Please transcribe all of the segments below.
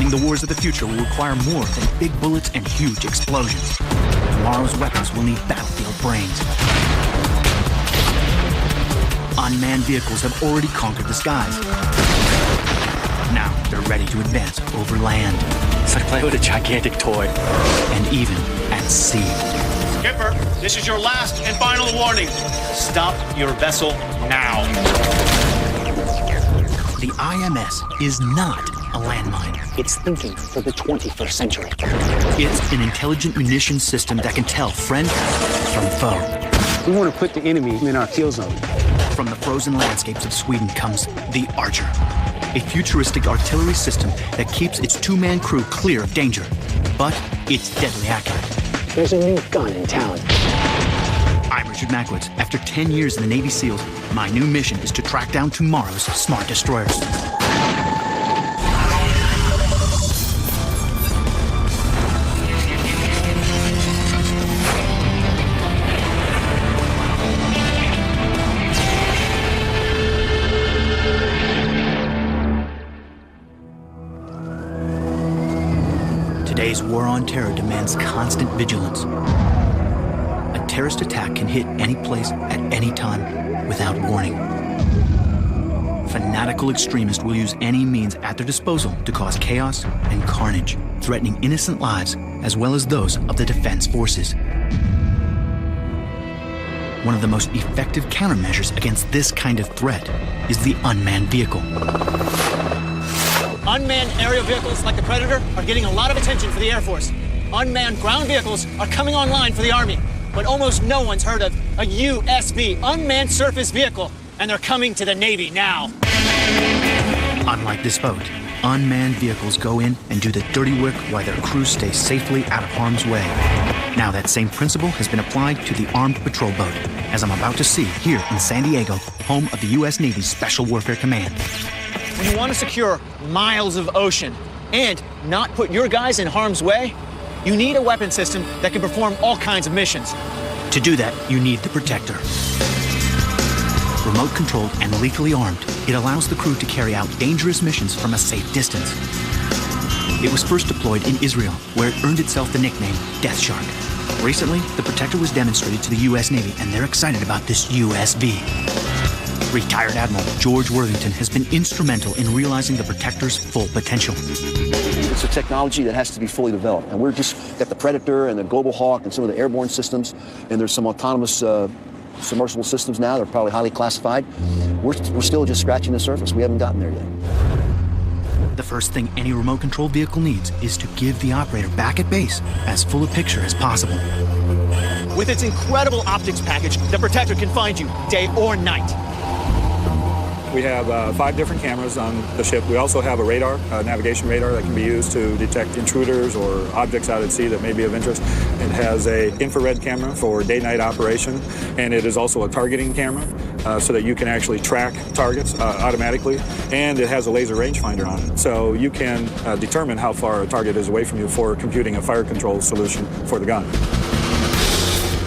Winning the wars of the future will require more than big bullets and huge explosions. Tomorrow's weapons will need battlefield brains. Unmanned vehicles have already conquered the skies. Now they're ready to advance over land. It's like playing with a gigantic toy. And even at sea. Skipper, this is your last and final warning. Stop your vessel now. The IMS is not a landmine. It's thinking for the 21st century. It's an intelligent munitions system that can tell friend from foe. We want to put the enemy in our kill zone. From the frozen landscapes of Sweden comes the Archer, a futuristic artillery system that keeps its two-man crew clear of danger, but it's deadly accurate. There's a new gun in town. I'm Richard Mackwitz. After 10 years in the Navy SEALs, my new mission is to track down tomorrow's smart destroyers. Today's war on terror demands constant vigilance. A terrorist attack can hit any place at any time without warning. Fanatical extremists will use any means at their disposal to cause chaos and carnage, threatening innocent lives as well as those of the defense forces. One of the most effective countermeasures against this kind of threat is the unmanned vehicle. Unmanned aerial vehicles like the Predator are getting a lot of attention for the Air Force. Unmanned ground vehicles are coming online for the Army, but almost no one's heard of a USV, unmanned surface vehicle, and they're coming to the Navy now. Unlike this boat, unmanned vehicles go in and do the dirty work while their crews stay safely out of harm's way. Now that same principle has been applied to the armed patrol boat, as I'm about to see here in San Diego, home of the U.S. Navy's Special Warfare Command. When you want to secure miles of ocean and not put your guys in harm's way, you need a weapon system that can perform all kinds of missions. To do that, you need the Protector. Remote controlled and lethally armed, it allows the crew to carry out dangerous missions from a safe distance. It was first deployed in Israel, where it earned itself the nickname Death Shark. Recently, the Protector was demonstrated to the U.S. Navy, and they're excited about this USV. Retired Admiral George Worthington has been instrumental in realizing the Protector's full potential. It's a technology that has to be fully developed, and we're just got the Predator and the Global Hawk and some of the airborne systems, and there's some autonomous submersible systems now that are probably highly classified. We're still just scratching the surface. We haven't gotten there yet. The first thing any remote-controlled vehicle needs is to give the operator back at base as full a picture as possible. With its incredible optics package, the Protector can find you day or night. We have 5 different cameras on the ship. We also have a radar, a navigation radar that can be used to detect intruders or objects out at sea that may be of interest. It has an infrared camera for day-night operation, and it is also a targeting camera so that you can actually track targets automatically, and it has a laser rangefinder on it. So you can determine how far a target is away from you for computing a fire control solution for the gun.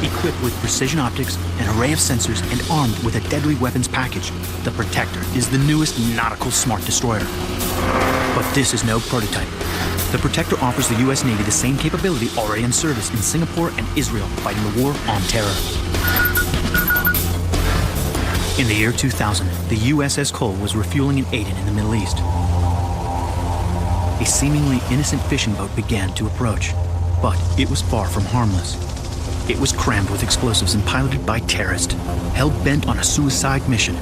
Equipped with precision optics, an array of sensors, and armed with a deadly weapons package, the Protector is the newest nautical smart destroyer. But this is no prototype. The Protector offers the U.S. Navy the same capability already in service in Singapore and Israel fighting the war on terror. In the year 2000, the USS Cole was refueling in Aden in the Middle East. A seemingly innocent fishing boat began to approach, but it was far from harmless. It was crammed with explosives and piloted by terrorists, hell-bent on a suicide mission.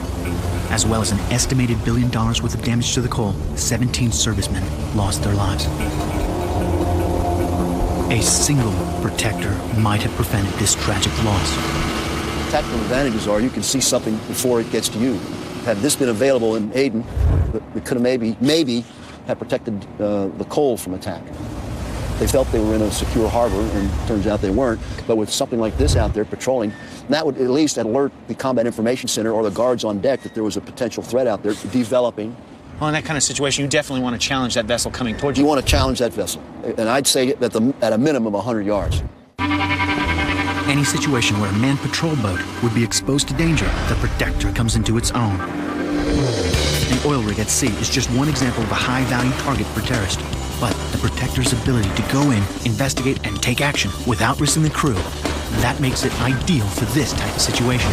As well as an estimated $1 billion worth of damage to the Cole, 17 servicemen lost their lives. A single Protector might have prevented this tragic loss. Tactical advantages are you can see something before it gets to you. Had this been available in Aden, we could have maybe have protected the Cole from attack. They felt they were in a secure harbor, and it turns out they weren't. But with something like this out there patrolling, that would at least alert the Combat Information Center or the guards on deck that there was a potential threat out there developing. Well, in that kind of situation, you definitely want to challenge that vessel coming towards you. You want to challenge that vessel, and I'd say at a minimum 100 yards. Any situation where a manned patrol boat would be exposed to danger, the Protector comes into its own. An oil rig at sea is just one example of a high-value target for terrorists. But the Protector's ability to go in, investigate, and take action without risking the crew, that makes it ideal for this type of situation.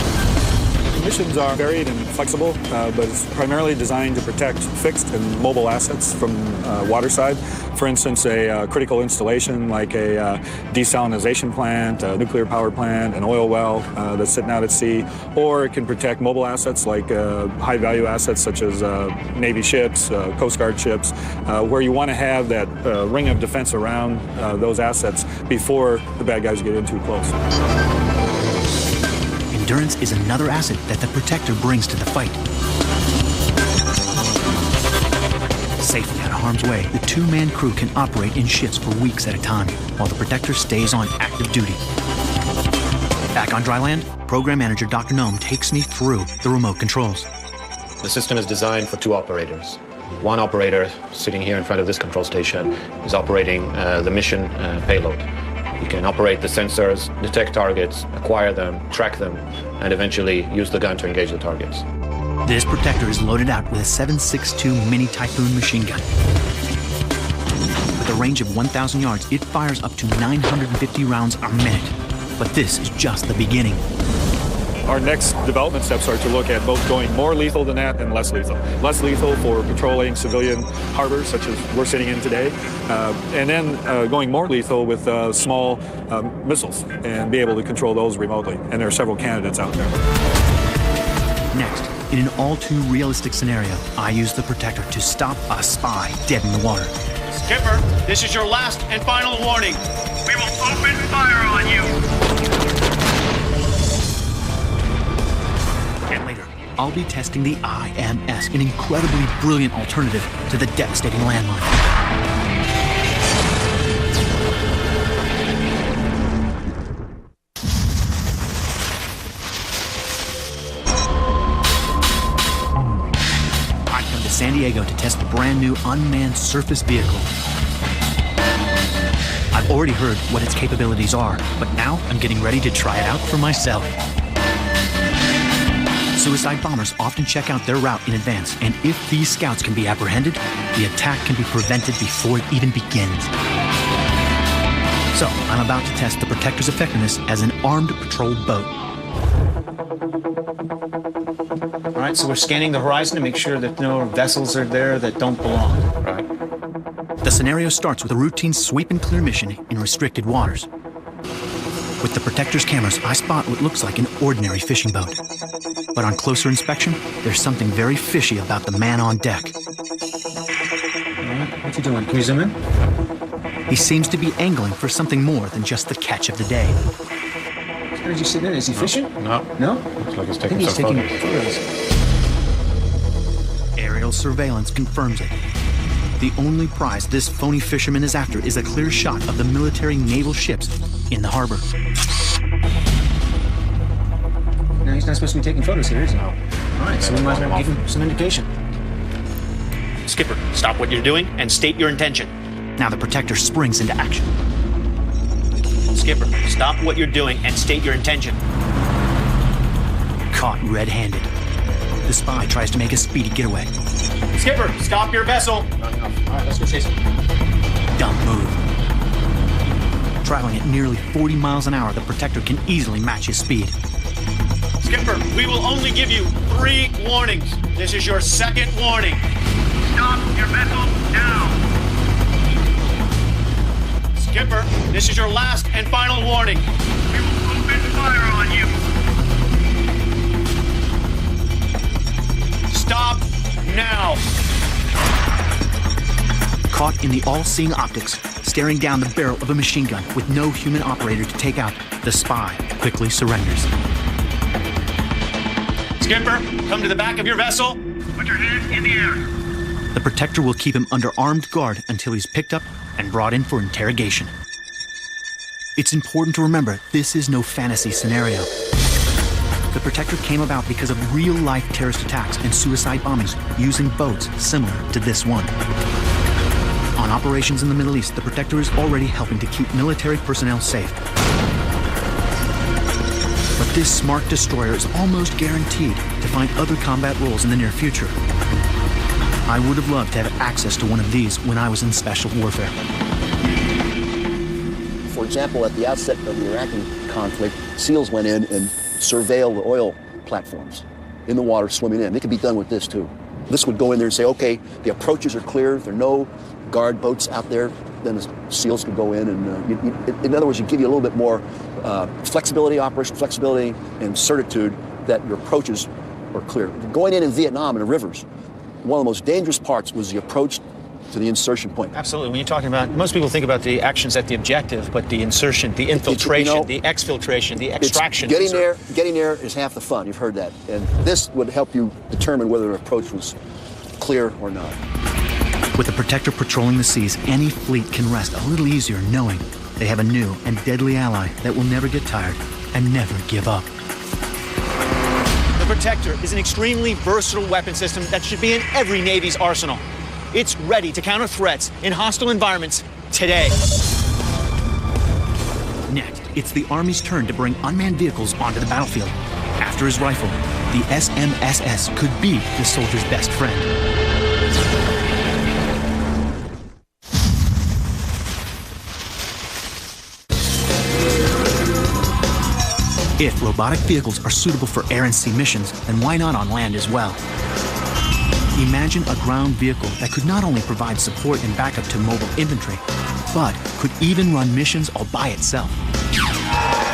Missions are varied and flexible, but it's primarily designed to protect fixed and mobile assets from waterside. For instance, a critical installation like a desalinization plant, a nuclear power plant, an oil well that's sitting out at sea, or it can protect mobile assets like high-value assets such as Navy ships, Coast Guard ships, where you want to have that ring of defense around those assets before the bad guys get in too close. Endurance is another asset that the Protector brings to the fight. Safely out of harm's way, the two-man crew can operate in shifts for weeks at a time, while the Protector stays on active duty. Back on dry land, Program Manager Dr. Gnome takes me through the remote controls. The system is designed for two operators. One operator, sitting here in front of this control station, is operating the mission payload. You can operate the sensors, detect targets, acquire them, track them, and eventually use the gun to engage the targets. This Protector is loaded out with a 7.62 Mini Typhoon machine gun. With a range of 1,000 yards, it fires up to 950 rounds a minute. But this is just the beginning. Our next development steps are to look at both going more lethal than that and less lethal. Less lethal for patrolling civilian harbors, such as we're sitting in today, and then going more lethal with small missiles and be able to control those remotely. And there are several candidates out there. Next, in an all-too-realistic scenario, I use the Protector to stop a spy dead in the water. Skipper, this is your last and final warning. We will open fire on you. And later, I'll be testing the IMS, an incredibly brilliant alternative to the devastating landmine. I come to San Diego to test the brand new unmanned surface vehicle. I've already heard what its capabilities are, but now I'm getting ready to try it out for myself. Suicide bombers often check out their route in advance, and if these scouts can be apprehended, the attack can be prevented before it even begins. So, I'm about to test the Protector's effectiveness as an armed patrol boat. All right, so we're scanning the horizon to make sure that no vessels are there that don't belong. Right. The scenario starts with a routine sweep and clear mission in restricted waters. With the Protector's cameras, I spot what looks like an ordinary fishing boat. But on closer inspection, there's something very fishy about the man on deck. What's he doing? Can you zoom in? He seems to be angling for something more than just the catch of the day. Where is he sitting in? Is he fishing? No. No? Looks like he's I taking think he's some taking photos. photos. Aerial surveillance confirms it. The only prize this phony fisherman is after is a clear shot of the military naval ships in the harbor. No, he's not supposed to be taking photos here, is he? No. All right, so we might as well give him some indication. Skipper, stop what you're doing and state your intention. Now the Protector springs into action. Skipper, stop what you're doing and state your intention. Caught red-handed. The spy tries to make a speedy getaway. Skipper, stop your vessel. All right, let's go chase him. Dumb move. Traveling at nearly 40 miles an hour, the Protector can easily match his speed. Skipper, we will only give you 3 warnings. This is your second warning. Stop your vessel now. Skipper, this is your last and final warning. We will open fire on you. Stop now. Caught in the all-seeing optics, staring down the barrel of a machine gun with no human operator to take out, the spy quickly surrenders. Skipper, come to the back of your vessel. Put your hands in the air. The Protector will keep him under armed guard until he's picked up and brought in for interrogation. It's important to remember, this is no fantasy scenario. The Protector came about because of real-life terrorist attacks and suicide bombings using boats similar to this one. On operations in the Middle East, the Protector is already helping to keep military personnel safe. But this smart destroyer is almost guaranteed to find other combat roles in the near future. I would have loved to have access to one of these when I was in special warfare. For example, at the outset of the Iraqi conflict, SEALs went in and surveilled the oil platforms in the water swimming in. It could be done with this too. This would go in there and say, okay, the approaches are clear, there are no guard boats out there, then the SEALs could go in and, in other words, you give you a little bit more flexibility, operational flexibility, and certitude that your approaches are clear. Going in Vietnam in the rivers, one of the most dangerous parts was the approach to the insertion point. Absolutely. When you're talking about, most people think about the actions at the objective, but the insertion, the infiltration, the exfiltration, the extraction. Getting there is half the fun. You've heard that. And this would help you determine whether an approach was clear or not. With the Protector patrolling the seas, any fleet can rest a little easier knowing they have a new and deadly ally that will never get tired and never give up. The Protector is an extremely versatile weapon system that should be in every Navy's arsenal. It's ready to counter threats in hostile environments today. Next, it's the Army's turn to bring unmanned vehicles onto the battlefield. After his rifle, the SMSS could be the soldier's best friend. If robotic vehicles are suitable for air and sea missions, then why not on land as well? Imagine a ground vehicle that could not only provide support and backup to mobile infantry, but could even run missions all by itself.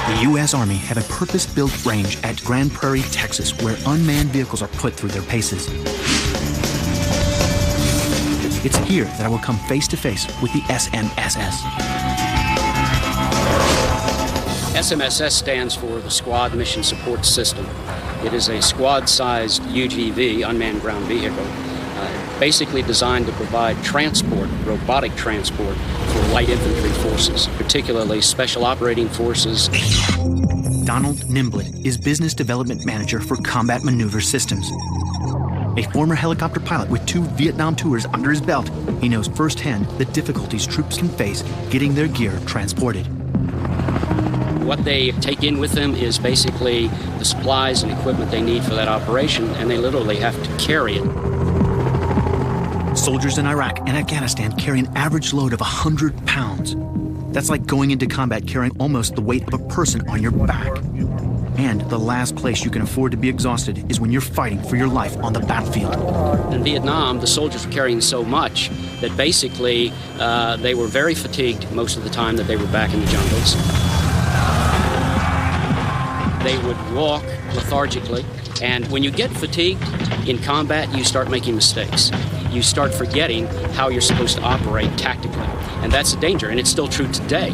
The U.S. Army have a purpose-built range at Grand Prairie, Texas, where unmanned vehicles are put through their paces. It's here that I will come face-to-face with the SMSS. SMSS stands for the Squad Mission Support System. It is a squad-sized UGV, unmanned ground vehicle, basically designed to provide transport, robotic transport, for light infantry forces, particularly special operating forces. Donald Nimblett is Business Development Manager for Combat Maneuver Systems. A former helicopter pilot with 2 Vietnam tours under his belt, he knows firsthand the difficulties troops can face getting their gear transported. What they take in with them is basically the supplies and equipment they need for that operation, and they literally have to carry it. Soldiers in Iraq and Afghanistan carry an average load of 100 pounds. That's like going into combat carrying almost the weight of a person on your back. And the last place you can afford to be exhausted is when you're fighting for your life on the battlefield. In Vietnam, the soldiers were carrying so much that basically they were very fatigued most of the time that they were back in the jungles. They would walk lethargically, and when you get fatigued in combat, you start making mistakes. You start forgetting how you're supposed to operate tactically, and that's a danger, and it's still true today.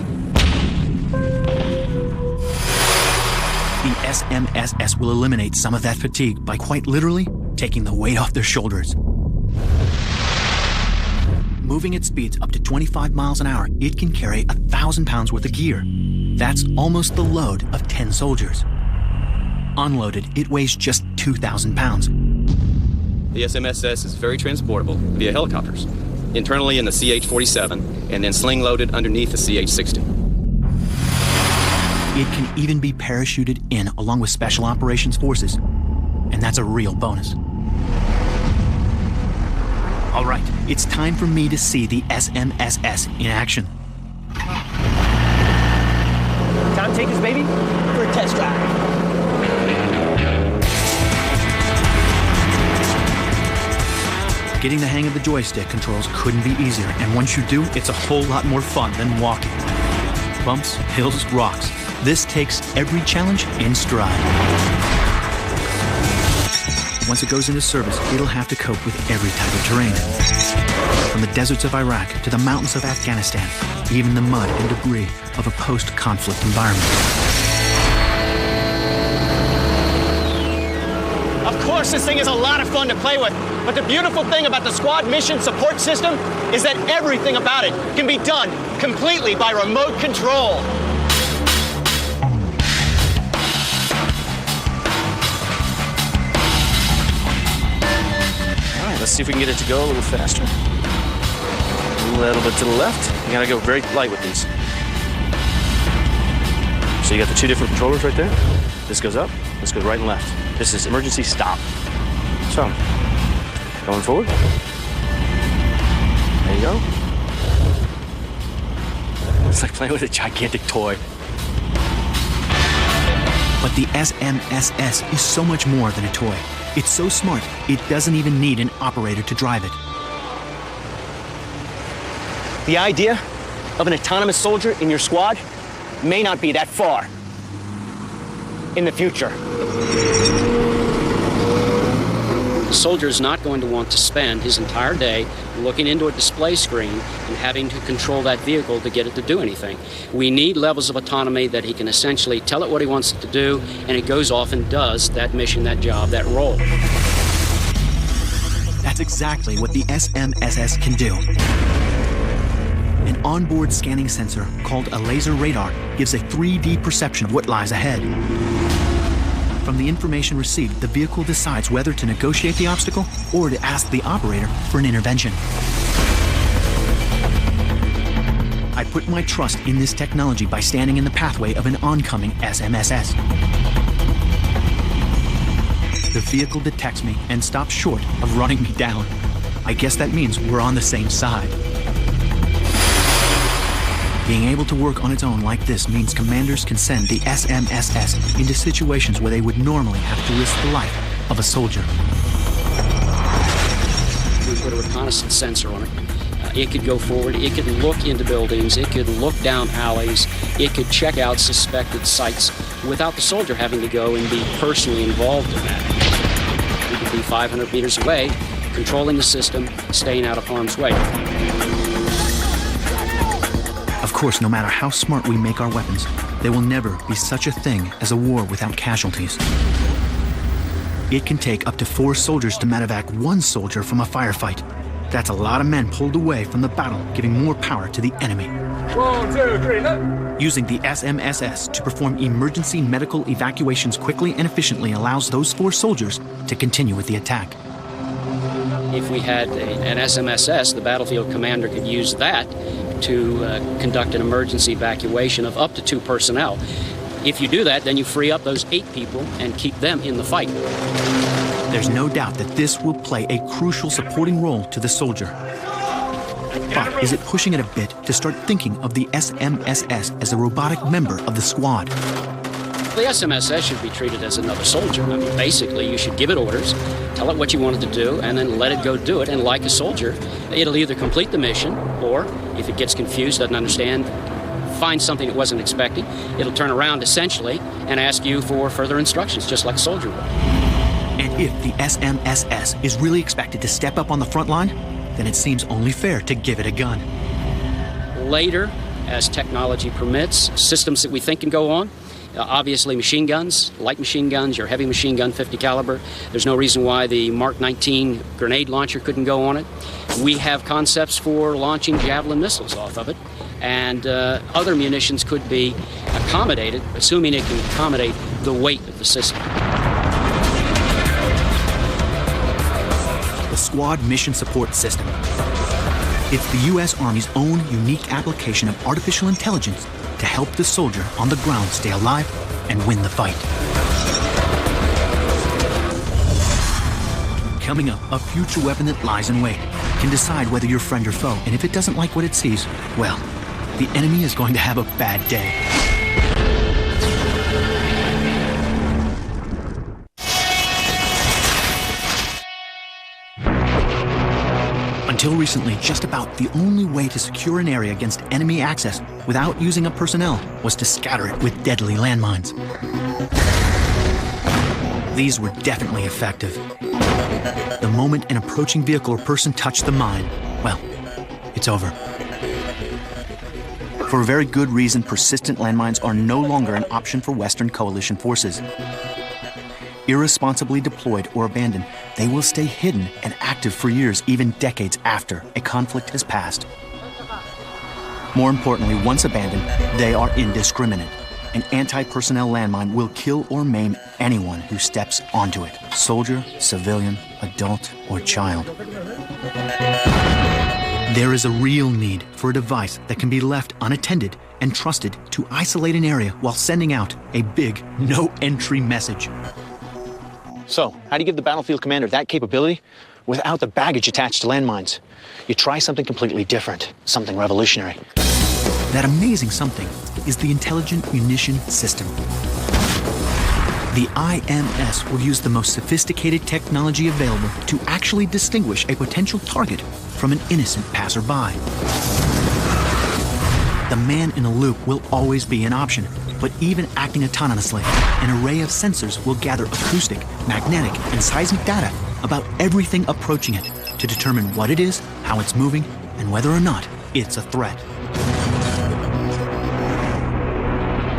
The SMSS will eliminate some of that fatigue by quite literally taking the weight off their shoulders. Moving at speeds up to 25 miles an hour, it can carry 1,000 pounds worth of gear. That's almost the load of 10 soldiers. Unloaded, it weighs just 2,000 pounds. The SMSS is very transportable via helicopters, internally in the CH-47, and then sling-loaded underneath the CH-60. It can even be parachuted in along with Special Operations Forces, and that's a real bonus. All right, it's time for me to see the SMSS in action. Time to take this baby for a test drive. Getting the hang of the joystick controls couldn't be easier, and once you do, it's a whole lot more fun than walking. Bumps, hills, rocks. This takes every challenge in stride. Once it goes into service, it'll have to cope with every type of terrain. From the deserts of Iraq to the mountains of Afghanistan, even the mud and debris of a post-conflict environment. Of course, this thing is a lot of fun to play with, but the beautiful thing about the Squad Mission Support System is that everything about it can be done completely by remote control. All right, let's see if we can get it to go a little faster. A little bit to the left. You gotta go very light with these. So you got the 2 different controllers right there. This goes up, this goes right and left. This is emergency stop. So, going forward, There you go. It's like playing with a gigantic toy. But the SMSS is so much more than a toy. It's so smart, it doesn't even need an operator to drive it. The idea of an autonomous soldier in your squad may not be that far in the future. The soldier is not going to want to spend his entire day looking into a display screen and having to control that vehicle to get it to do anything. We need levels of autonomy that he can essentially tell it what he wants it to do, and it goes off and does that mission, that job, that role. That's exactly what the SMSS can do. An onboard scanning sensor called a laser radar gives a 3D perception of what lies ahead. From the information received, the vehicle decides whether to negotiate the obstacle or to ask the operator for an intervention. I put my trust in this technology by standing in the pathway of an oncoming SMSS. The vehicle detects me and stops short of running me down. I guess that means we're on the same side. Being able to work on its own like this means commanders can send the SMSS into situations where they would normally have to risk the life of a soldier. We put a reconnaissance sensor on it. It could go forward, it could look into buildings, it could look down alleys, it could check out suspected sites without the soldier having to go and be personally involved in that. We could be 500 meters away, controlling the system, staying out of harm's way. Of course, no matter how smart we make our weapons, there will never be such a thing as a war without casualties. It can take up to 4 soldiers to medevac 1 soldier from a firefight. That's a lot of men pulled away from the battle, giving more power to the enemy. 1, 2, 3, look! Using the SMSS to perform emergency medical evacuations quickly and efficiently allows those 4 soldiers to continue with the attack. If we had an SMSS, the battlefield commander could use that to conduct an emergency evacuation of up to 2 personnel. If you do that, then you free up those 8 people and keep them in the fight. There's no doubt that this will play a crucial supporting role to the soldier. But is it pushing it a bit to start thinking of the SMSS as a robotic member of the squad? The SMSS should be treated as another soldier. I mean, basically, you should give it orders, tell it what you want it to do, and then let it go do it. And like a soldier, it'll either complete the mission, or if it gets confused, doesn't understand, finds something it wasn't expecting, it'll turn around essentially and ask you for further instructions, just like a soldier would. And if the SMSS is really expected to step up on the front line, then it seems only fair to give it a gun. Later, as technology permits, systems that we think can go on, obviously machine guns, light machine guns, your heavy machine gun 50 caliber. There's no reason why the Mark 19 grenade launcher couldn't go on it. We have concepts for launching Javelin missiles off of it, and other munitions could be accommodated, assuming it can accommodate the weight of the system. The Squad Mission Support System. It's the U.S. Army's own unique application of artificial intelligence to help the soldier on the ground stay alive and win the fight. Coming up, a future weapon that lies in wait can decide whether you're friend or foe, and if it doesn't like what it sees, well, the enemy is going to have a bad day. Until recently, just about the only way to secure an area against enemy access without using up personnel was to scatter it with deadly landmines. These were definitely effective. The moment an approaching vehicle or person touched the mine, well, it's over. For a very good reason, persistent landmines are no longer an option for Western coalition forces. Irresponsibly deployed or abandoned, they will stay hidden and active for years, even decades after a conflict has passed. More importantly, once abandoned, they are indiscriminate. An anti-personnel landmine will kill or maim anyone who steps onto it, soldier, civilian, adult, or child. There is a real need for a device that can be left unattended and trusted to isolate an area while sending out a big no-entry message. So, how do you give the battlefield commander that capability without the baggage attached to landmines. You try something completely different, something revolutionary. That amazing something is the Intelligent Munition System. The IMS will use the most sophisticated technology available to actually distinguish a potential target from an innocent passerby. The man in the loop will always be an option, but even acting autonomously, an array of sensors will gather acoustic, magnetic, and seismic data about everything approaching it to determine what it is, how it's moving, and whether or not it's a threat.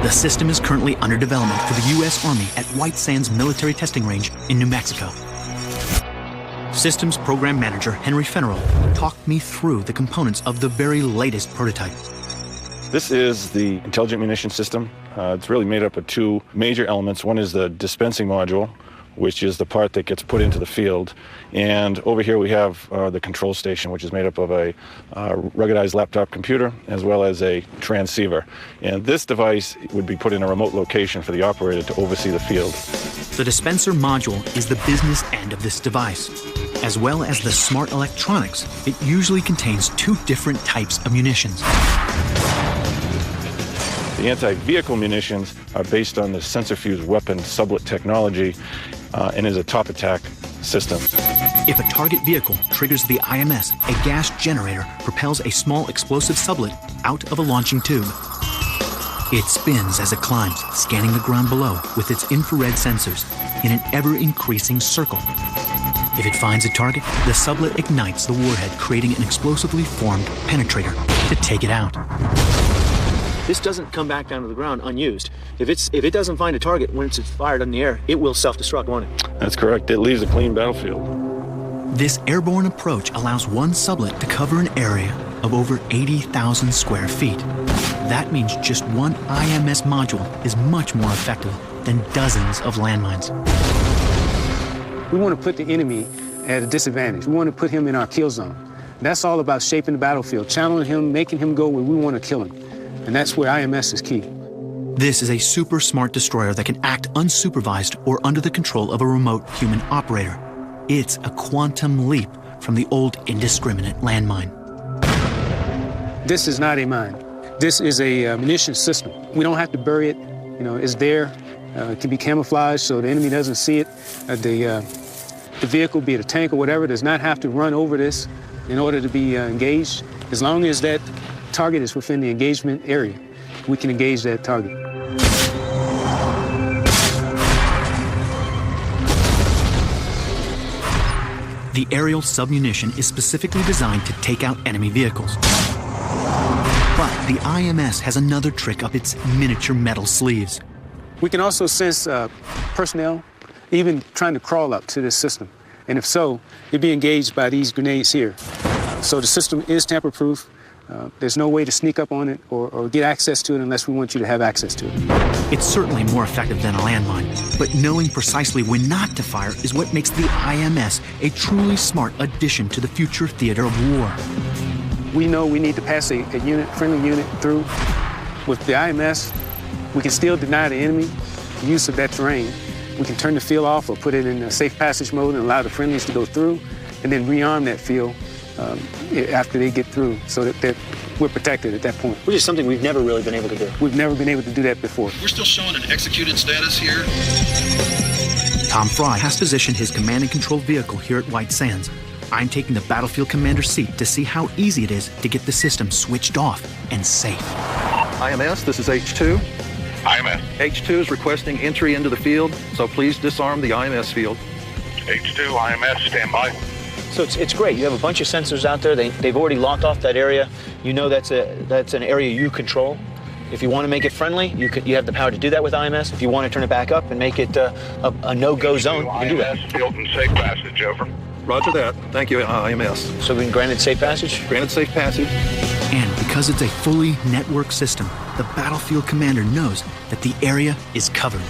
The system is currently under development for the U.S. Army at White Sands Military Testing Range in New Mexico. Systems Program Manager Henry Fennerell talked me through the components of the very latest prototype. This is the Intelligent Munition System. It's really made up of two major elements. One is the dispensing module, which is the part that gets put into the field. And over here we have the control station, which is made up of a ruggedized laptop computer as well as a transceiver. And this device would be put in a remote location for the operator to oversee the field. The dispenser module is the business end of this device. As well as the smart electronics, it usually contains two different types of munitions. The anti-vehicle munitions are based on the sensor-fused weapon sublet technology and is a top attack system. If a target vehicle triggers the IMS, a gas generator propels a small explosive sublet out of a launching tube. It spins as it climbs, scanning the ground below with its infrared sensors in an ever-increasing circle. If it finds a target, the sublet ignites the warhead, creating an explosively formed penetrator to take it out. This doesn't come back down to the ground unused. If it doesn't find a target once it's fired in the air, it will self-destruct, won't it? That's correct. It leaves a clean battlefield. This airborne approach allows one sublet to cover an area of over 80,000 square feet. That means just one IMS module is much more effective than dozens of landmines. We want to put the enemy at a disadvantage. We want to put him in our kill zone. That's all about shaping the battlefield, channeling him, making him go where we want to kill him. And that's where IMS is key. This is a super smart destroyer that can act unsupervised or under the control of a remote human operator. It's a quantum leap from the old indiscriminate landmine. This is not a mine. This is a munition system. We don't have to bury it. You know, it's there. It can be camouflaged so the enemy doesn't see it. The vehicle, be it a tank or whatever, does not have to run over this in order to be engaged. As long as that target is within the engagement area, we can engage that target. The aerial submunition is specifically designed to take out enemy vehicles. But the IMS has another trick up its miniature metal sleeves. We can also sense personnel even trying to crawl up to this system. And if so, it'd be engaged by these grenades here. So the system is tamper-proof. There's no way to sneak up on it or get access to it unless we want you to have access to it. It's certainly more effective than a landmine, but knowing precisely when not to fire is what makes the IMS a truly smart addition to the future theater of war. We know we need to pass a friendly unit through. With the IMS, we can still deny the enemy the use of that terrain. We can turn the field off or put it in a safe passage mode and allow the friendlies to go through, and then rearm that field after they get through so that we're protected at that point. Which is something we've never really been able to do. We've never been able to do that before. We're still showing an executed status here. Tom Fry has positioned his command and control vehicle here at White Sands. I'm taking the battlefield commander seat to see how easy it is to get the system switched off and safe. IMS, this is H2. IMS. H2 is requesting entry into the field, so please disarm the IMS field. H2, IMS, stand by. So it's great. You have a bunch of sensors out there. They've already locked off that area. You know that's an area you control. If you want to make it friendly, you have the power to do that with IMS. If you want to turn it back up and make it a no-go zone, you can do that. Field and safe passage, over. Roger that. Thank you, IMS. So we can grant it safe passage? Granted safe passage. And because it's a fully networked system, the battlefield commander knows that the area is covered.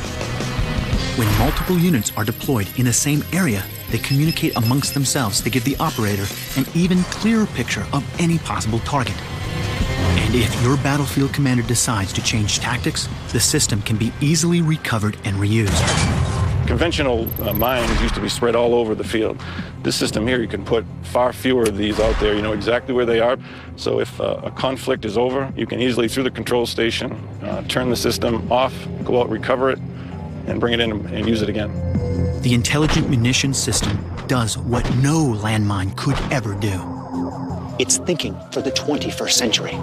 When multiple units are deployed in the same area, they communicate amongst themselves to give the operator an even clearer picture of any possible target. And if your battlefield commander decides to change tactics, the system can be easily recovered and reused. Conventional mines used to be spread all over the field. This system here, you can put far fewer of these out there. You know exactly where they are. So if a conflict is over, you can easily, through the control station, turn the system off, go out, recover it, and bring it in and use it again. The Intelligent Munitions System does what no landmine could ever do. It's thinking for the 21st century.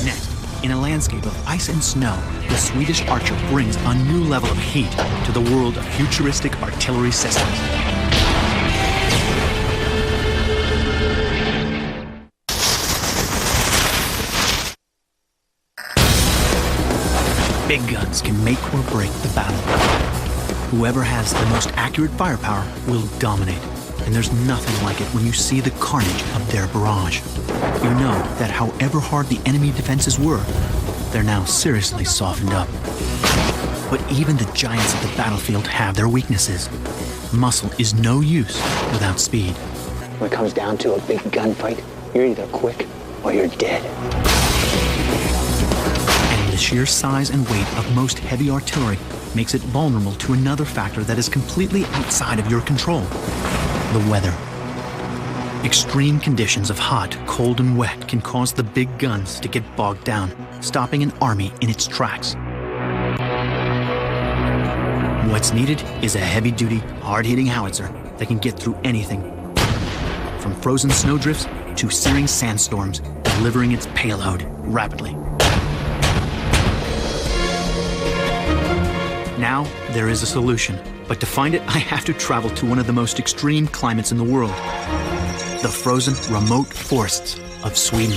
Next, in a landscape of ice and snow, the Swedish Archer brings a new level of heat to the world of futuristic artillery systems. Big guns can make or break the battle. Whoever has the most accurate firepower will dominate. And there's nothing like it when you see the carnage of their barrage. You know that however hard the enemy defenses were, they're now seriously softened up. But even the giants of the battlefield have their weaknesses. Muscle is no use without speed. When it comes down to a big gunfight, you're either quick or you're dead. And the sheer size and weight of most heavy artillery makes it vulnerable to another factor that is completely outside of your control: the weather. Extreme conditions of hot, cold, and wet can cause the big guns to get bogged down, stopping an army in its tracks. What's needed is a heavy-duty, hard-hitting howitzer that can get through anything, from frozen snowdrifts to searing sandstorms, delivering its payload rapidly. Now, there is a solution, but to find it, I have to travel to one of the most extreme climates in the world: the frozen, remote forests of Sweden.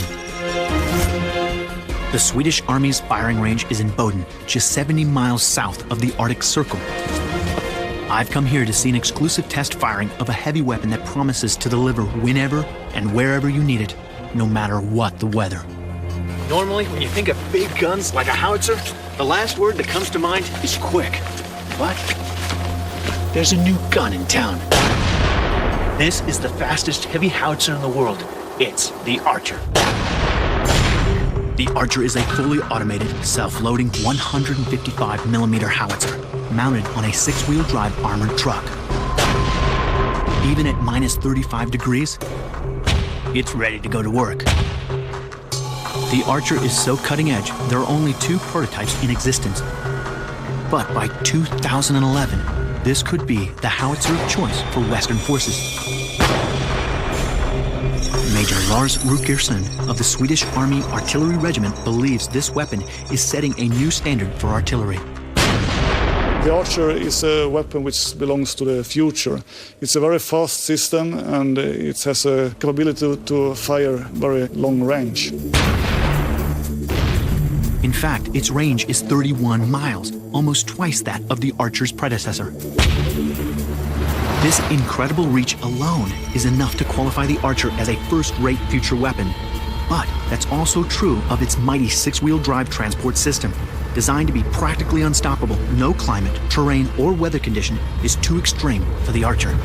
The Swedish Army's firing range is in Boden, just 70 miles south of the Arctic Circle. I've come here to see an exclusive test firing of a heavy weapon that promises to deliver whenever and wherever you need it, no matter what the weather. Normally, when you think of big guns like a howitzer, the last word that comes to mind is quick. But there's a new gun in town. This is the fastest heavy howitzer in the world. It's the Archer. The Archer is a fully automated, self-loading 155mm howitzer mounted on a 6-wheel drive armored truck. Even at minus 35 degrees, it's ready to go to work. The Archer is so cutting edge, there are only 2 prototypes in existence. But by 2011, this could be the howitzer of choice for Western forces. Major Lars Rutgersson of the Swedish Army Artillery Regiment believes this weapon is setting a new standard for artillery. The Archer is a weapon which belongs to the future. It's a very fast system and it has a capability to fire very long range. In fact, its range is 31 miles, almost twice that of the Archer's predecessor. This incredible reach alone is enough to qualify the Archer as a first-rate future weapon. But that's also true of its mighty 6-wheel drive transport system. Designed to be practically unstoppable, no climate, terrain, or weather condition is too extreme for the Archer.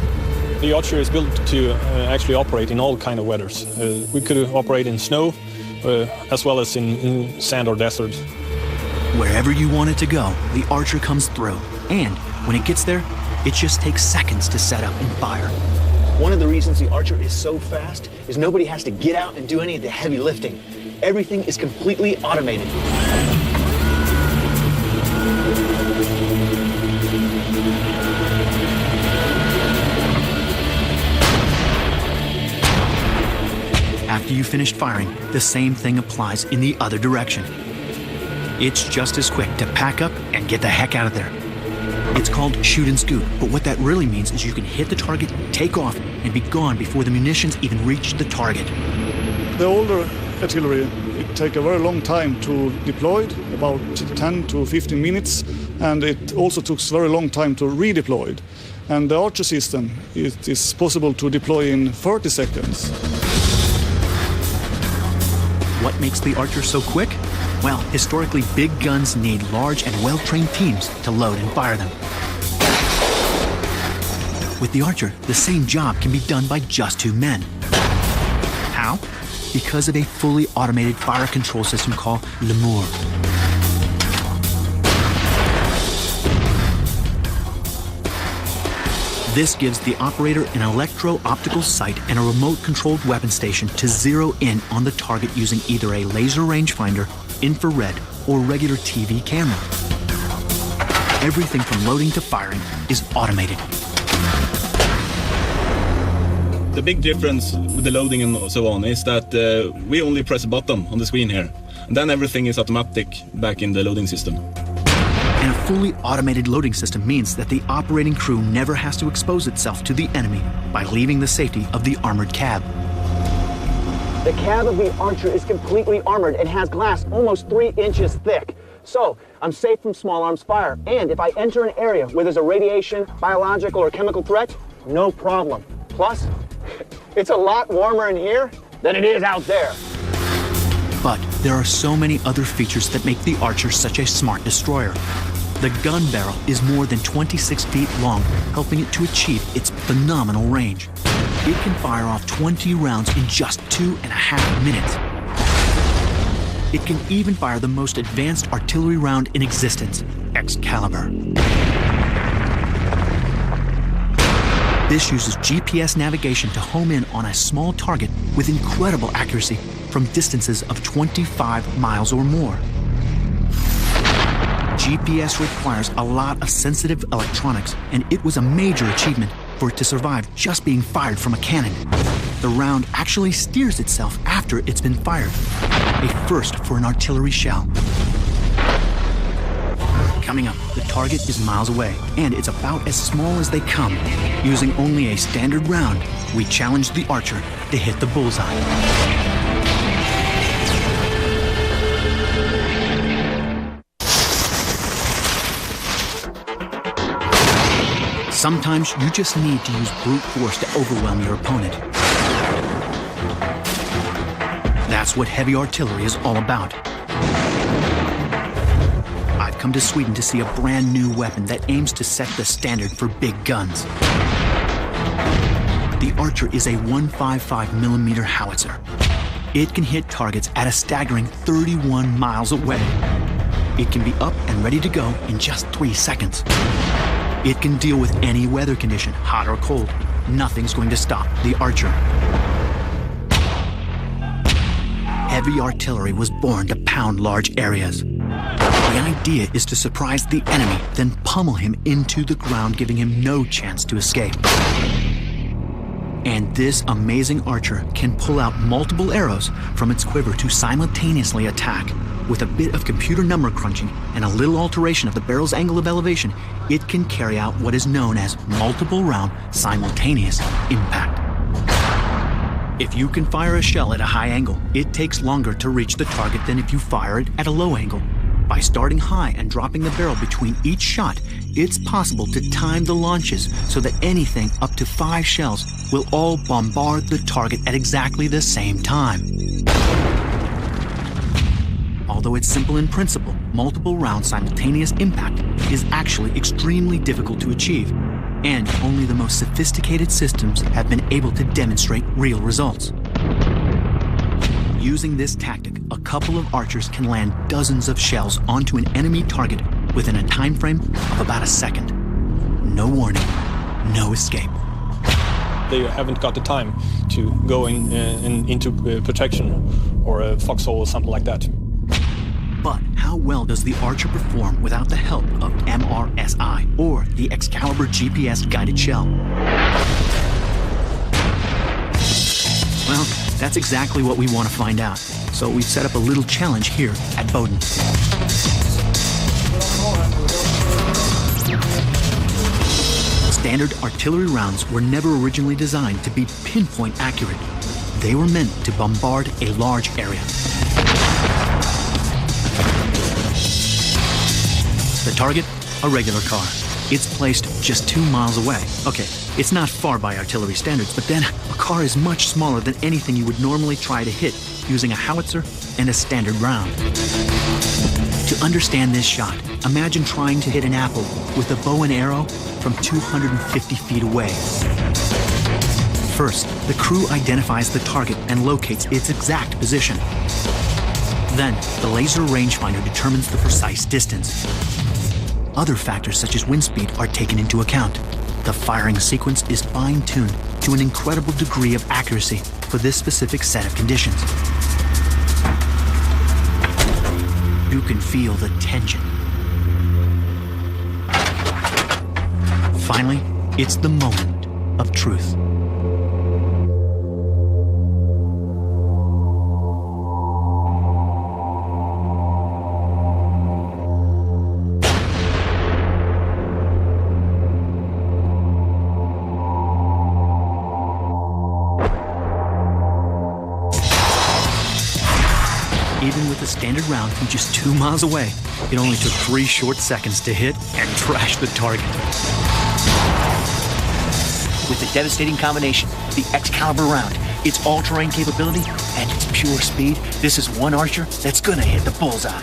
The Archer is built to actually operate in all kind of weathers. We could operate in snow, as well as in sand or desert. Wherever you want it to go, the Archer comes through. And when it gets there, it just takes seconds to set up and fire. One of the reasons the Archer is so fast is nobody has to get out and do any of the heavy lifting. Everything is completely automated. After you finished firing, the same thing applies in the other direction. It's just as quick to pack up and get the heck out of there. It's called shoot and scoot, but what that really means is you can hit the target, take off, and be gone before the munitions even reach the target. The older artillery, it takes a very long time to deploy, about 10 to 15 minutes, and it also took a very long time to redeploy. And the Archer system, it is possible to deploy in 30 seconds. What makes the Archer so quick? Well, historically, big guns need large and well-trained teams to load and fire them. With the Archer, the same job can be done by just 2 men. How? Because of a fully automated fire control system called Lemur. This gives the operator an electro-optical sight and a remote-controlled weapon station to zero in on the target using either a laser rangefinder, infrared, or regular TV camera. Everything from loading to firing is automated. The big difference with the loading and so on is that we only press a button on the screen here, and then everything is automatic back in the loading system. And a fully automated loading system means that the operating crew never has to expose itself to the enemy by leaving the safety of the armored cab. The cab of the Archer is completely armored and has glass almost 3 inches thick. So I'm safe from small arms fire. And if I enter an area where there's a radiation, biological, or chemical threat, no problem. Plus, it's a lot warmer in here than it is out there. But there are so many other features that make the Archer such a smart destroyer. The gun barrel is more than 26 feet long, helping it to achieve its phenomenal range. It can fire off 20 rounds in just 2.5 minutes. It can even fire the most advanced artillery round in existence, Excalibur. This uses GPS navigation to home in on a small target with incredible accuracy from distances of 25 miles or more. GPS requires a lot of sensitive electronics, and it was a major achievement for it to survive just being fired from a cannon. The round actually steers itself after it's been fired, a first for an artillery shell. Coming up, the target is miles away, and it's about as small as they come. Using only a standard round, we challenge the Archer to hit the bullseye. Sometimes you just need to use brute force to overwhelm your opponent. That's what heavy artillery is all about. I've come to Sweden to see a brand new weapon that aims to set the standard for big guns. The Archer is a 155mm howitzer. It can hit targets at a staggering 31 miles away. It can be up and ready to go in just 3 seconds. It can deal with any weather condition, hot or cold. Nothing's going to stop the Archer. Heavy artillery was born to pound large areas. The idea is to surprise the enemy, then pummel him into the ground, giving him no chance to escape. And this amazing Archer can pull out multiple arrows from its quiver to simultaneously attack. With a bit of computer number crunching and a little alteration of the barrel's angle of elevation, it can carry out what is known as multiple round simultaneous impact. If you can fire a shell at a high angle, it takes longer to reach the target than if you fire it at a low angle. By starting high and dropping the barrel between each shot, it's possible to time the launches so that anything up to 5 shells will all bombard the target at exactly the same time. Although it's simple in principle, multiple round simultaneous impact is actually extremely difficult to achieve, and only the most sophisticated systems have been able to demonstrate real results. Using this tactic, a couple of Archers can land dozens of shells onto an enemy target within a time frame of about a second. No warning, no escape. They haven't got the time to go into protection or a foxhole or something like that. But how well does the Archer perform without the help of MRSI, or the Excalibur GPS-guided shell? Well, that's exactly what we want to find out. So we've set up a little challenge here at Boden. Standard artillery rounds were never originally designed to be pinpoint accurate. They were meant to bombard a large area. The target, a regular car. It's placed just 2 miles away. Okay, it's not far by artillery standards, but then a car is much smaller than anything you would normally try to hit using a howitzer and a standard round. To understand this shot, imagine trying to hit an apple with a bow and arrow from 250 feet away. First, the crew identifies the target and locates its exact position. Then, the laser rangefinder determines the precise distance. Other factors such as wind speed are taken into account. The firing sequence is fine-tuned to an incredible degree of accuracy for this specific set of conditions. You can feel the tension. Finally, it's the moment of truth. Even with a standard round from just 2 miles away, it only took 3 short seconds to hit and trash the target. With the devastating combination, the Excalibur round, its all-terrain capability, and its pure speed, this is one archer that's gonna hit the bullseye.